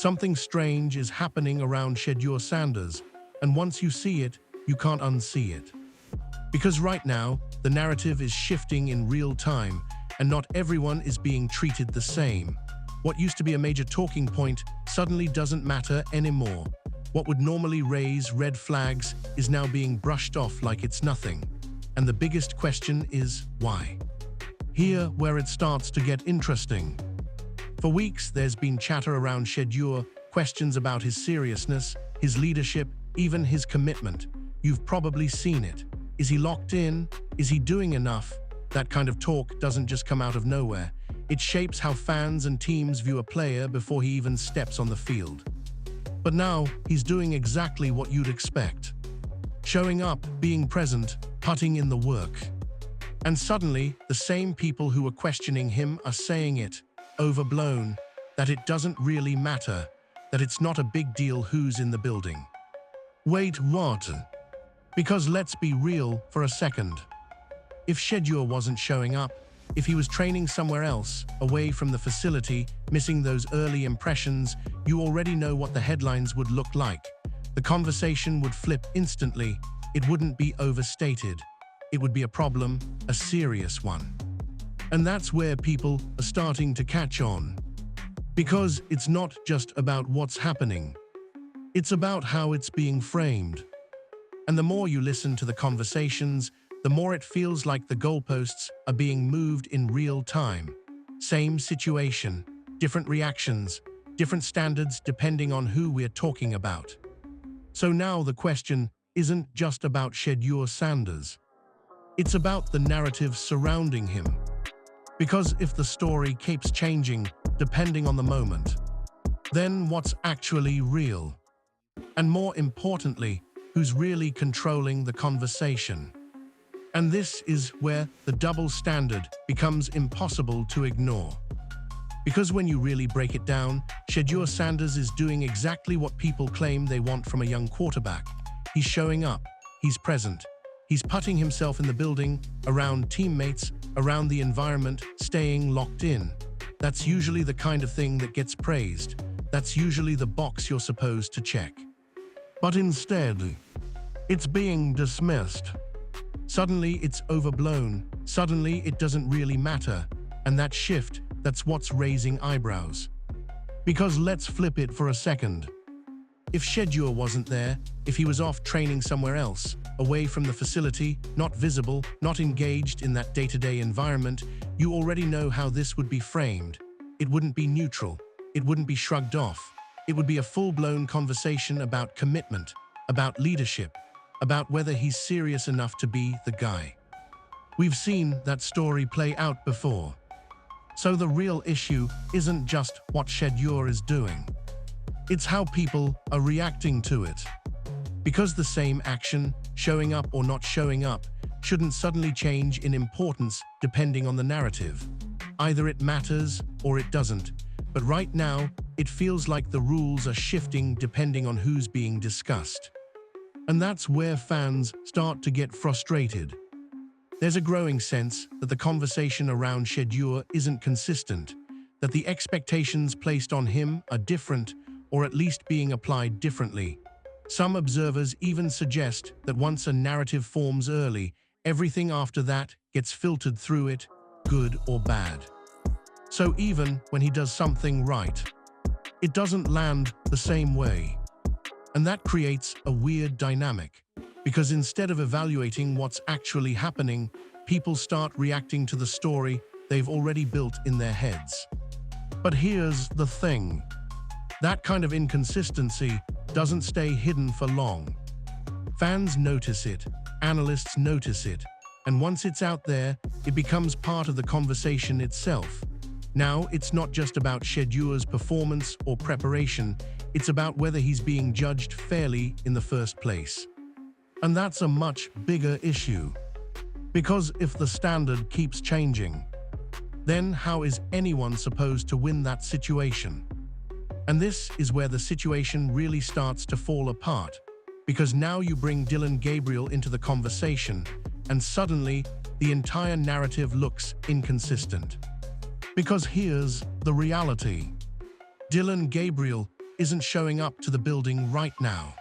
Something strange is happening around Shedeur Sanders, and once you see it, you can't unsee it. Because right now, the narrative is shifting in real time, and not everyone is being treated the same. What used to be a major talking point suddenly doesn't matter anymore. What would normally raise red flags is now being brushed off like it's nothing. And the biggest question is, why? Here, where it starts to get interesting. For weeks, there's been chatter around Shedeur, questions about his seriousness, his leadership, even his commitment. You've probably seen it. Is he locked in? Is he doing enough? That kind of talk doesn't just come out of nowhere. It shapes how fans and teams view a player before he even steps on the field. But now, he's doing exactly what you'd expect. Showing up, being present, putting in the work. And suddenly, the same people who were questioning him are saying it, overblown, that it doesn't really matter, that it's not a big deal who's in the building. Wait, what? Because let's be real for a second. If Shedeur wasn't showing up, if he was training somewhere else, away from the facility, missing those early impressions, you already know what the headlines would look like. The conversation would flip instantly. It wouldn't be overstated. It would be a problem, a serious one. And that's where people are starting to catch on. Because it's not just about what's happening. It's about how it's being framed. And the more you listen to the conversations, the more it feels like the goalposts are being moved in real time. Same situation, different reactions, different standards depending on who we're talking about. So now the question isn't just about Shedeur Sanders. It's about the narrative surrounding him. Because if the story keeps changing depending on the moment, then what's actually real? And more importantly, who's really controlling the conversation? And this is where the double standard becomes impossible to ignore. Because when you really break it down, Shedeur Sanders is doing exactly what people claim they want from a young quarterback. He's showing up, he's present, he's putting himself in the building, around teammates, around the environment, staying locked in. That's usually the kind of thing that gets praised. That's usually the box you're supposed to check. But instead, it's being dismissed. Suddenly it's overblown, suddenly it doesn't really matter, and that shift, that's what's raising eyebrows. Because let's flip it for a second. If Shedeur wasn't there, if he was off training somewhere else, away from the facility, not visible, not engaged in that day-to-day environment, you already know how this would be framed. It wouldn't be neutral, it wouldn't be shrugged off. It would be a full-blown conversation about commitment, about leadership, about whether he's serious enough to be the guy. We've seen that story play out before. So the real issue isn't just what Shedeur is doing. It's how people are reacting to it. Because the same action, showing up or not showing up, shouldn't suddenly change in importance depending on the narrative. Either it matters or it doesn't. But right now, it feels like the rules are shifting depending on who's being discussed. And that's where fans start to get frustrated. There's a growing sense that the conversation around Shedeur isn't consistent, that the expectations placed on him are different or at least being applied differently. Some observers even suggest that once a narrative forms early, everything after that gets filtered through it, good or bad. So even when he does something right, it doesn't land the same way. And that creates a weird dynamic, because instead of evaluating what's actually happening, people start reacting to the story they've already built in their heads. But here's the thing. That kind of inconsistency doesn't stay hidden for long. Fans notice it, analysts notice it, and once it's out there, it becomes part of the conversation itself. Now, it's not just about Shedeur's performance or preparation, it's about whether he's being judged fairly in the first place. And that's a much bigger issue. Because if the standard keeps changing, then how is anyone supposed to win that situation? And this is where the situation really starts to fall apart, because now you bring Dillon Gabriel into the conversation, and suddenly the entire narrative looks inconsistent. Because here's the reality. Dillon Gabriel isn't showing up to the building right now.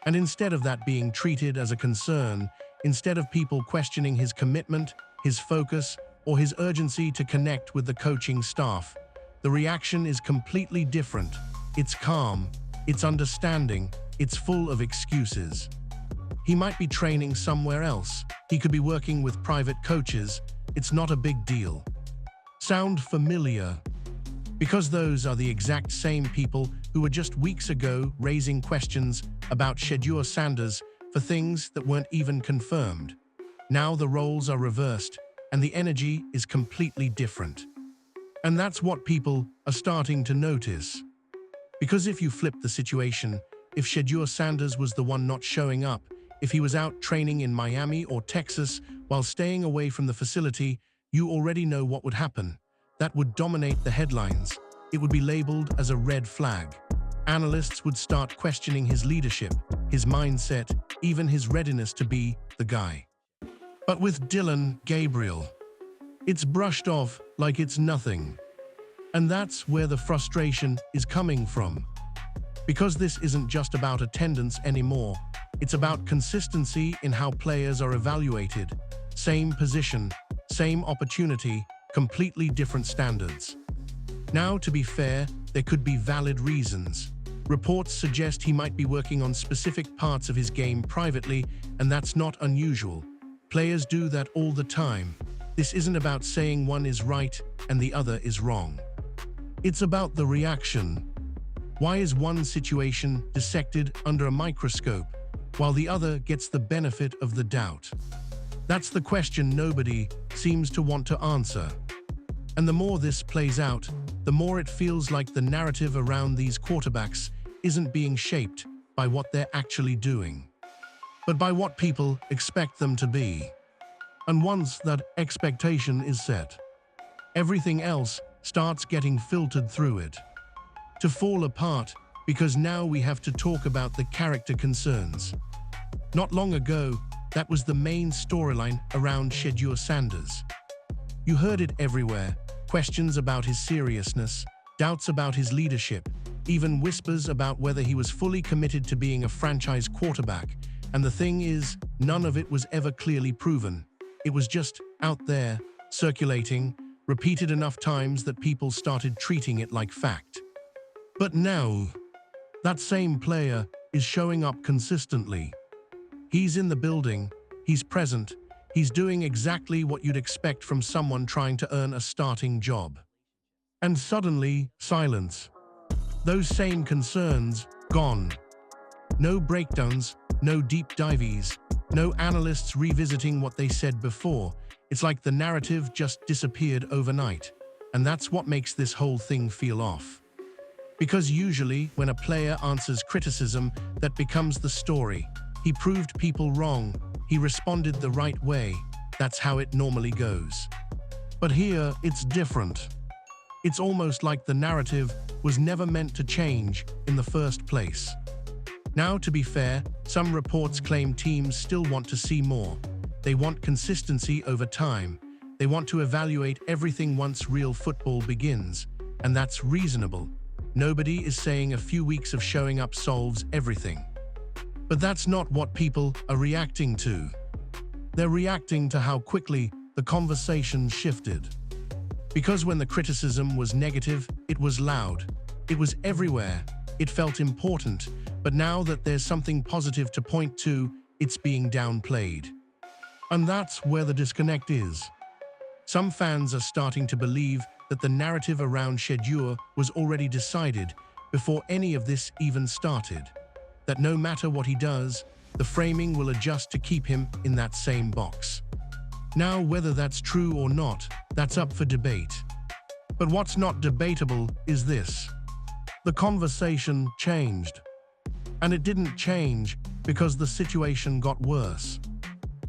And instead of that being treated as a concern, instead of people questioning his commitment, his focus, or his urgency to connect with the coaching staff, the reaction is completely different. It's calm, it's understanding, it's full of excuses. He might be training somewhere else. He could be working with private coaches. It's not a big deal. Sound familiar? Because those are the exact same people who were just weeks ago raising questions about Shedeur Sanders for things that weren't even confirmed. Now the roles are reversed and the energy is completely different. And that's what people are starting to notice. Because if you flip the situation, if Shedeur Sanders was the one not showing up, if he was out training in Miami or Texas while staying away from the facility, you already know what would happen. That would dominate the headlines. It would be labeled as a red flag. Analysts would start questioning his leadership, his mindset, even his readiness to be the guy. But with Dillon Gabriel, it's brushed off like it's nothing. And that's where the frustration is coming from. Because this isn't just about attendance anymore, it's about consistency in how players are evaluated. Same position, same opportunity, completely different standards. Now, to be fair, there could be valid reasons. Reports suggest he might be working on specific parts of his game privately, and that's not unusual. Players do that all the time. This isn't about saying one is right and the other is wrong. It's about the reaction. Why is one situation dissected under a microscope, while the other gets the benefit of the doubt? That's the question nobody seems to want to answer. And the more this plays out, the more it feels like the narrative around these quarterbacks isn't being shaped by what they're actually doing, but by what people expect them to be. And once that expectation is set, everything else starts getting filtered through it, to fall apart, because now we have to talk about the character concerns. Not long ago, that was the main storyline around Shedeur Sanders. You heard it everywhere, questions about his seriousness, doubts about his leadership, even whispers about whether he was fully committed to being a franchise quarterback. And the thing is, none of it was ever clearly proven. It was just out there, circulating, repeated enough times that people started treating it like fact. But now, that same player is showing up consistently. He's in the building, he's present, he's doing exactly what you'd expect from someone trying to earn a starting job. And suddenly, silence. Those same concerns, gone. No breakdowns, no deep dives, no analysts revisiting what they said before. It's like the narrative just disappeared overnight. And that's what makes this whole thing feel off. Because usually, when a player answers criticism, that becomes the story. He proved people wrong. He responded the right way. That's how it normally goes. But here, it's different. It's almost like the narrative was never meant to change in the first place. Now, to be fair, some reports claim teams still want to see more. They want consistency over time. They want to evaluate everything once real football begins. And that's reasonable. Nobody is saying a few weeks of showing up solves everything. But that's not what people are reacting to. They're reacting to how quickly the conversation shifted. Because when the criticism was negative, it was loud. It was everywhere. It felt important. But now that there's something positive to point to, it's being downplayed. And that's where the disconnect is. Some fans are starting to believe that the narrative around Shedeur was already decided before any of this even started. That no matter what he does, the framing will adjust to keep him in that same box. Now, whether that's true or not, that's up for debate. But what's not debatable is this. The conversation changed. And it didn't change because the situation got worse.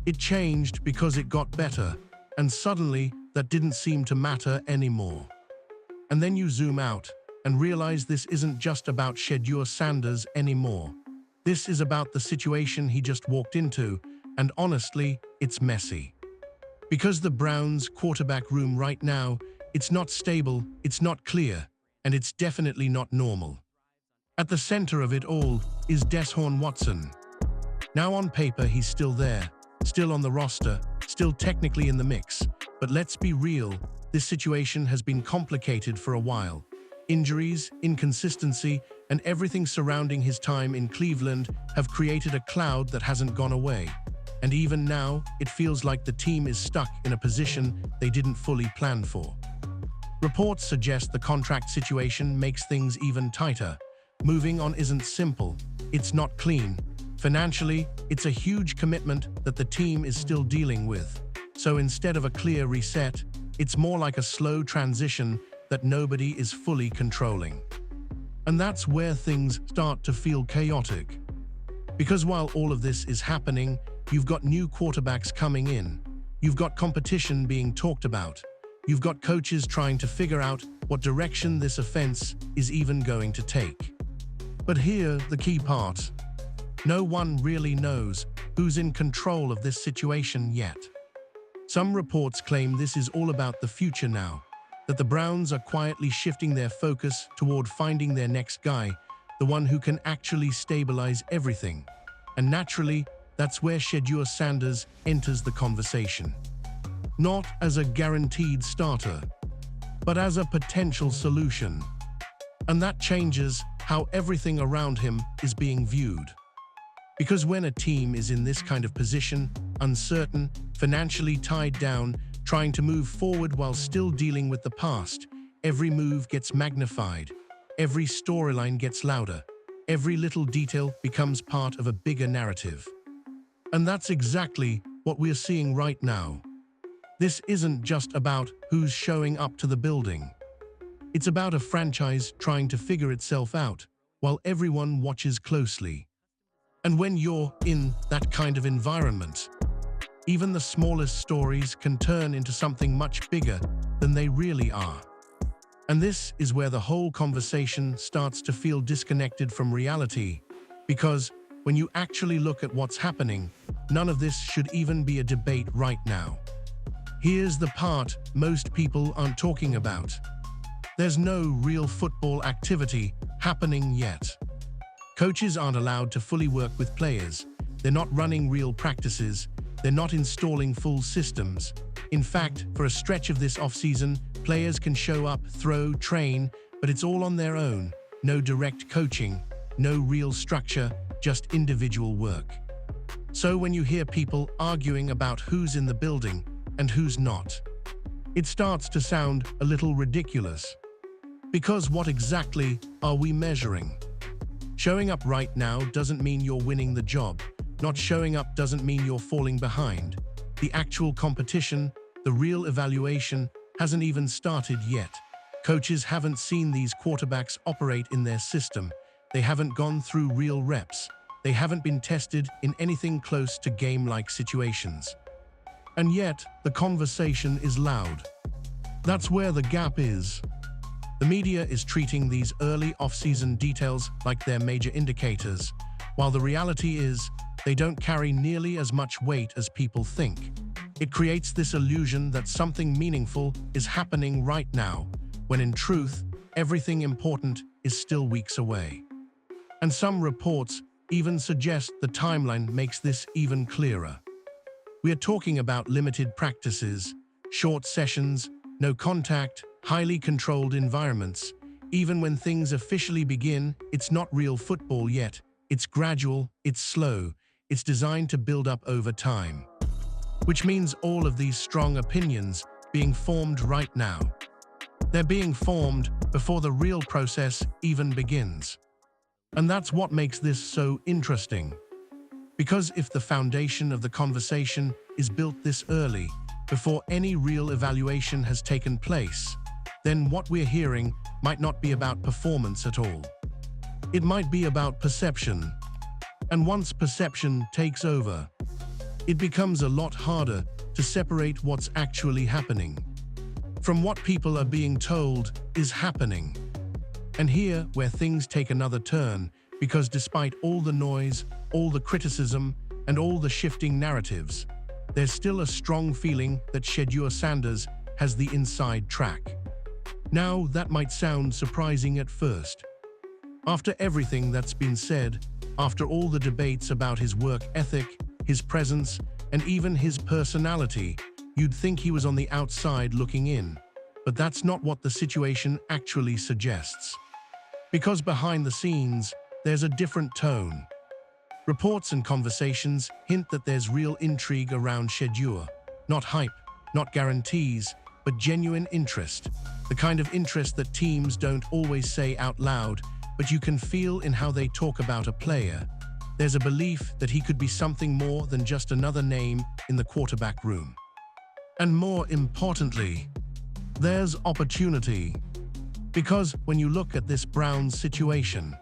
It changed because it got better, and suddenly that didn't seem to matter anymore. And then you zoom out and realize this isn't just about Shedeur Sanders anymore. This is about the situation he just walked into, and honestly, it's messy. Because the Browns' quarterback room right now, it's not stable, it's not clear, and it's definitely not normal. At the center of it all is Deshaun Watson. Now on paper, he's still there, still on the roster, still technically in the mix. But let's be real, this situation has been complicated for a while. Injuries, inconsistency, and everything surrounding his time in Cleveland have created a cloud that hasn't gone away. And even now, it feels like the team is stuck in a position they didn't fully plan for. Reports suggest the contract situation makes things even tighter. Moving on isn't simple, it's not clean. Financially, it's a huge commitment that the team is still dealing with. So instead of a clear reset, it's more like a slow transition that nobody is fully controlling. And that's where things start to feel chaotic. Because while all of this is happening, you've got new quarterbacks coming in. You've got competition being talked about. You've got coaches trying to figure out what direction this offense is even going to take. But here, the key part. No one really knows who's in control of this situation yet. Some reports claim this is all about the future now, that the Browns are quietly shifting their focus toward finding their next guy, the one who can actually stabilize everything. And naturally, that's where Shedeur Sanders enters the conversation. Not as a guaranteed starter, but as a potential solution. And that changes how everything around him is being viewed. Because when a team is in this kind of position, uncertain, financially tied down, trying to move forward while still dealing with the past, every move gets magnified, every storyline gets louder, every little detail becomes part of a bigger narrative. And that's exactly what we're seeing right now. This isn't just about who's showing up to the building. It's about a franchise trying to figure itself out while everyone watches closely. And when you're in that kind of environment, even the smallest stories can turn into something much bigger than they really are. And this is where the whole conversation starts to feel disconnected from reality, because when you actually look at what's happening, none of this should even be a debate right now. Here's the part most people aren't talking about. There's no real football activity happening yet. Coaches aren't allowed to fully work with players. They're not running real practices. They're not installing full systems. In fact, for a stretch of this offseason, players can show up, throw, train, but it's all on their own. No direct coaching, no real structure, just individual work. So when you hear people arguing about who's in the building and who's not, it starts to sound a little ridiculous. Because what exactly are we measuring? Showing up right now doesn't mean you're winning the job. Not showing up doesn't mean you're falling behind. The actual competition, the real evaluation, hasn't even started yet. Coaches haven't seen these quarterbacks operate in their system. They haven't gone through real reps. They haven't been tested in anything close to game-like situations. And yet, the conversation is loud. That's where the gap is. The media is treating these early off-season details like they're major indicators, while the reality is they don't carry nearly as much weight as people think. It creates this illusion that something meaningful is happening right now, when in truth, everything important is still weeks away. And some reports even suggest the timeline makes this even clearer. We are talking about limited practices, short sessions, no contact, highly controlled environments. Even when things officially begin, it's not real football yet. It's gradual, it's slow, it's designed to build up over time. Which means all of these strong opinions being formed right now. They're being formed before the real process even begins. And that's what makes this so interesting. Because if the foundation of the conversation is built this early, before any real evaluation has taken place, then what we're hearing might not be about performance at all. It might be about perception. And once perception takes over, it becomes a lot harder to separate what's actually happening from what people are being told is happening. And here where things take another turn, because despite all the noise, all the criticism, and all the shifting narratives, there's still a strong feeling that Shedeur Sanders has the inside track. Now, that might sound surprising at first. After everything that's been said, after all the debates about his work ethic, his presence, and even his personality, you'd think he was on the outside looking in. But that's not what the situation actually suggests. Because behind the scenes, there's a different tone. Reports and conversations hint that there's real intrigue around Shedeur. Not hype, not guarantees, but genuine interest. The kind of interest that teams don't always say out loud, but you can feel in how they talk about a player. There's a belief that he could be something more than just another name in the quarterback room. And more importantly, there's opportunity. Because when you look at this Browns situation,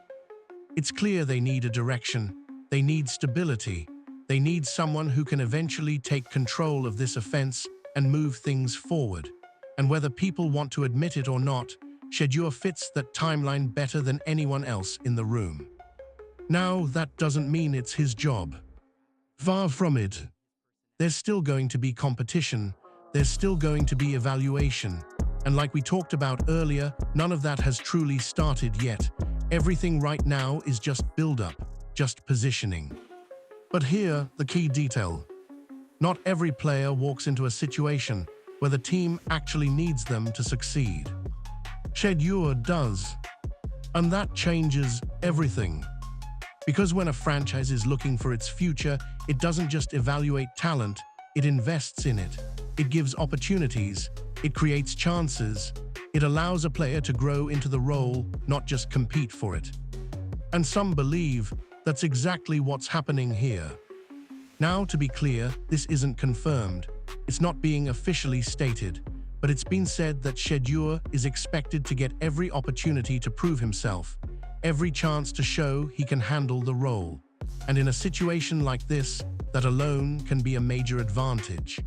it's clear they need a direction, they need stability, they need someone who can eventually take control of this offense and move things forward. And whether people want to admit it or not, Shedeur fits that timeline better than anyone else in the room. Now, that doesn't mean it's his job. Far from it. There's still going to be competition, there's still going to be evaluation, and like we talked about earlier, none of that has truly started yet. Everything right now is just build-up, just positioning. But here, the key detail. Not every player walks into a situation where the team actually needs them to succeed. Shedeur does. And that changes everything. Because when a franchise is looking for its future, it doesn't just evaluate talent, it invests in it. It gives opportunities, it creates chances, it allows a player to grow into the role, not just compete for it. And some believe that's exactly what's happening here. Now, to be clear, this isn't confirmed. It's not being officially stated, but it's been said that Shedeur is expected to get every opportunity to prove himself, every chance to show he can handle the role. And in a situation like this, that alone can be a major advantage.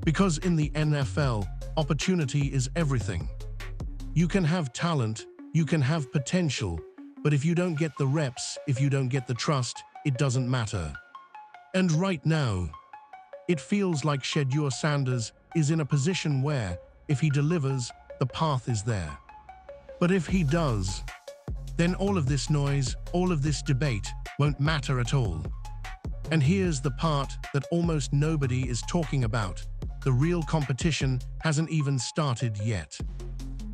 Because in the NFL, opportunity is everything. You can have talent, you can have potential, but if you don't get the reps, if you don't get the trust, it doesn't matter. And right now, it feels like Shedeur Sanders is in a position where, if he delivers, the path is there. But if he does, then all of this noise, all of this debate won't matter at all. And here's the part that almost nobody is talking about. The real competition hasn't even started yet.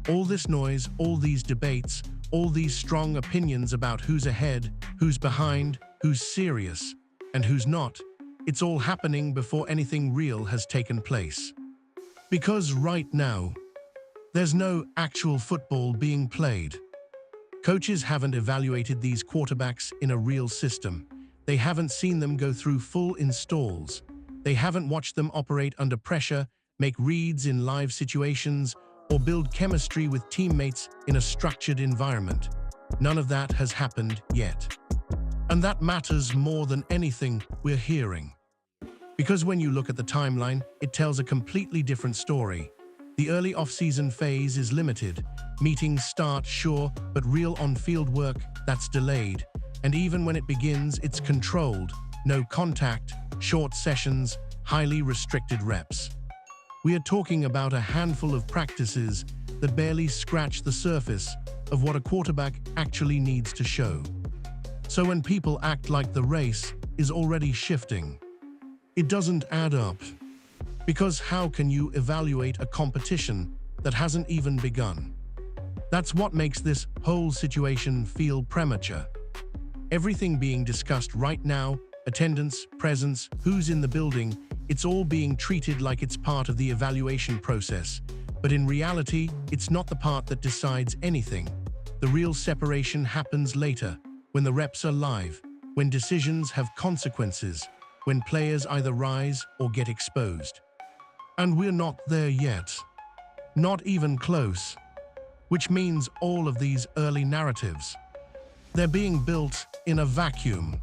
All this noise, all these debates, all these strong opinions about who's ahead, who's behind, who's serious, and who's not, it's all happening before anything real has taken place. Because right now, there's no actual football being played. Coaches haven't evaluated these quarterbacks in a real system. They haven't seen them go through full installs. They haven't watched them operate under pressure, make reads in live situations, or build chemistry with teammates in a structured environment. None of that has happened yet. And that matters more than anything we're hearing. Because when you look at the timeline, it tells a completely different story. The early off-season phase is limited. Meetings start, sure, but real on-field work, that's delayed. And even when it begins, it's controlled. No contact, short sessions, highly restricted reps. We are talking about a handful of practices that barely scratch the surface of what a quarterback actually needs to show. So when people act like the race is already shifting, it doesn't add up. Because how can you evaluate a competition that hasn't even begun? That's what makes this whole situation feel premature. Everything being discussed right now, attendance, presence, who's in the building, it's all being treated like it's part of the evaluation process. But in reality, it's not the part that decides anything. The real separation happens later, when the reps are live, when decisions have consequences, when players either rise or get exposed. And we're not there yet. Not even close. Which means all of these early narratives, they're being built in a vacuum.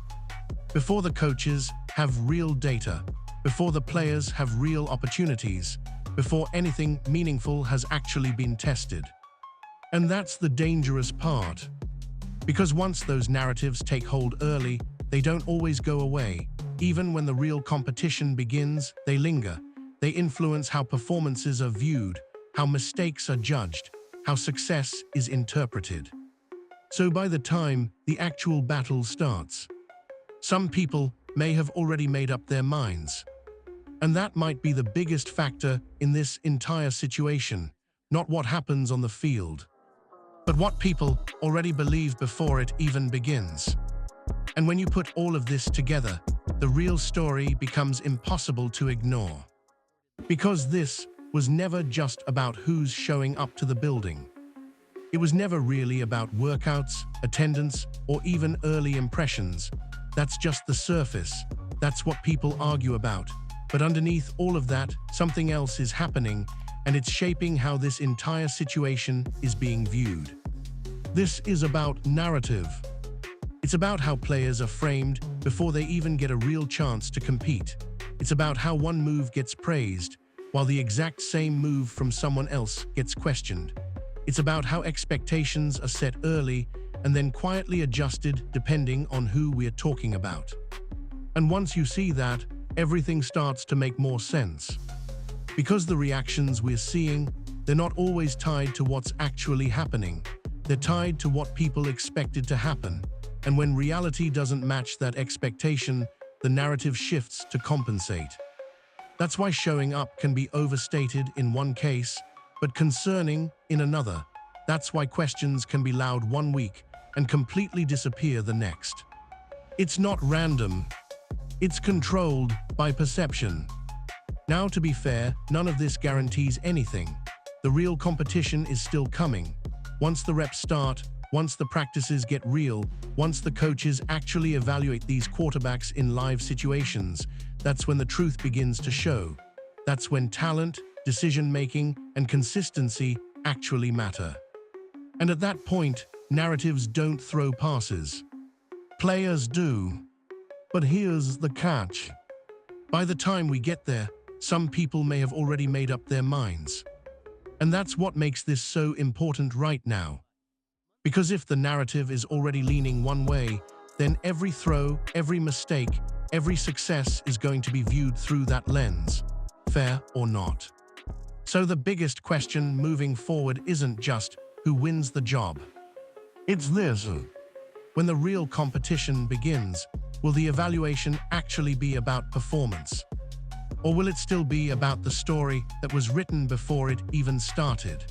Before the coaches have real data, before the players have real opportunities, before anything meaningful has actually been tested. And that's the dangerous part. Because once those narratives take hold early, they don't always go away. Even when the real competition begins, they linger. They influence how performances are viewed, how mistakes are judged, how success is interpreted. So by the time the actual battle starts, some people may have already made up their minds. And that might be the biggest factor in this entire situation, not what happens on the field, but what people already believe before it even begins. And when you put all of this together, the real story becomes impossible to ignore. Because this was never just about who's showing up to the building. It was never really about workouts, attendance, or even early impressions. That's just the surface. That's what people argue about. But underneath all of that, something else is happening, and it's shaping how this entire situation is being viewed. This is about narrative. It's about how players are framed before they even get a real chance to compete. It's about how one move gets praised, while the exact same move from someone else gets questioned. It's about how expectations are set early and then quietly adjusted depending on who we're talking about. And once you see that, everything starts to make more sense. Because the reactions we're seeing, they're not always tied to what's actually happening. They're tied to what people expected to happen. And when reality doesn't match that expectation, the narrative shifts to compensate. That's why showing up can be overstated in one case, but concerning in another. That's why questions can be loud one week and completely disappear the next. It's not random. It's controlled by perception. Now, to be fair, none of this guarantees anything. The real competition is still coming. Once the reps start, once the practices get real, once the coaches actually evaluate these quarterbacks in live situations, that's when the truth begins to show. That's when talent, decision-making, and consistency actually matter. And at that point, narratives don't throw passes. Players do. But here's the catch. By the time we get there, some people may have already made up their minds. And that's what makes this so important right now. Because if the narrative is already leaning one way, then every throw, every mistake, every success is going to be viewed through that lens, fair or not. So the biggest question moving forward isn't just who wins the job. It's this. When the real competition begins, will the evaluation actually be about performance? Or will it still be about the story that was written before it even started?